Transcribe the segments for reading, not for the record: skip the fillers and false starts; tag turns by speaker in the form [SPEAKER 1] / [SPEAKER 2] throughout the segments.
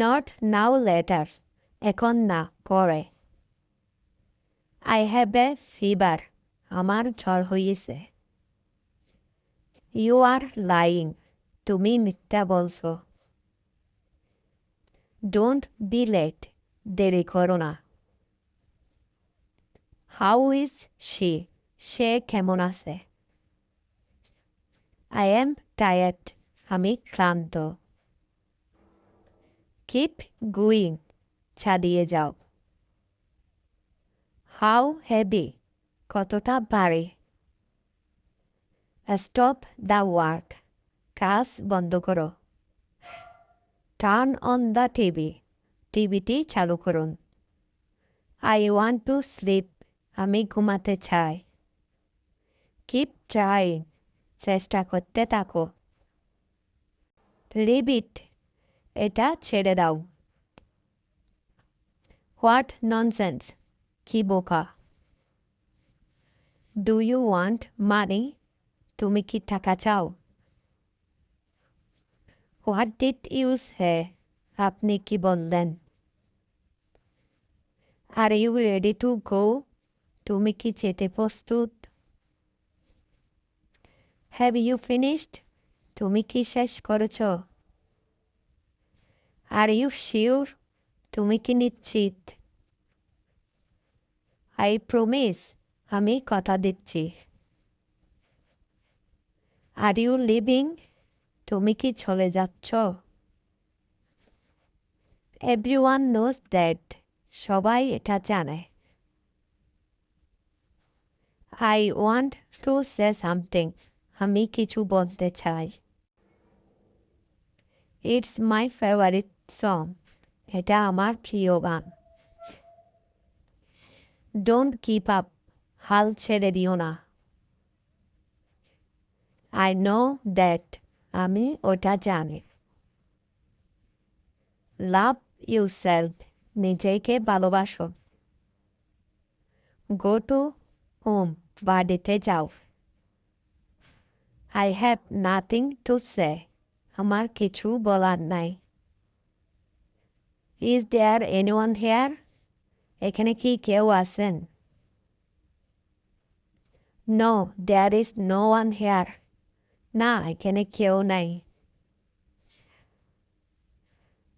[SPEAKER 1] Not now, later. এখন না, পরে। I have a fever. আমার জ্বর হয়েছে। You are lying. তুমি মিথ্যা বলছো। Don't be late. দেরি করো না। How is she? সে কেমন আছে? I am tired. আমি ক্লান্ত। Keep going. চালিয়ে যাও। How heavy? কতটা ভারী? Stop the work. কাজ বন্ধ করো। Turn on the TV. টিভিটি চালু করুন। I want to sleep. আমি ঘুমাতে চাই। Keep trying. চেষ্টা করতে থাকো। Leave it. এটা ছেড়ে দাও। What nonsense! কি বোকা। Do you want money? তুমি কি টাকা চাও? What did you say? আপনি কি বললেন? Are you ready to go? তুমি কি যেতে প্রস্তুত? Have you finished? তুমি কি শেষ করেছ? Are you sure? তুমি কি নিশ্চিত? I promise. আমি কথা দিচ্ছি। Are you leaving? তুমি কি চলে যাচ্ছ? Everyone knows that. সবাই এটা জানে। I want to say something. আমি কিছু বলতে চাই। It's my favorite song. এটা আমার প্রিয় গান। Don't give up. হাল ছেড়ে দিও না। I know that. আমি ওটা জানি। Love yourself. নিজেকে ভালোবাসো। Go to home. বাড়িতে যাও। I have nothing to say. আমার কিছু বলার নাই। Is there anyone here? এখানে কি কেউ আছেন? No, there is no one here. না, এখানে কেউ নাই।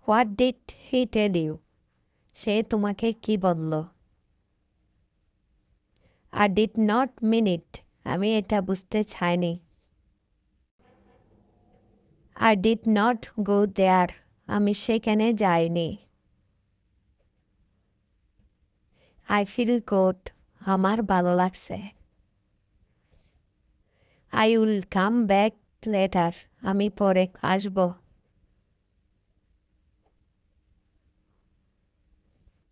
[SPEAKER 1] What did he tell you? সে তোমাকে কি বলল? I did not mean it. আমি এটা বুঝতে চাইনি। I did not go there. আমি সেখানে যাইনি। I feel good. আমার ভালো লাগছে। I will come back later. আমি পরে আসব।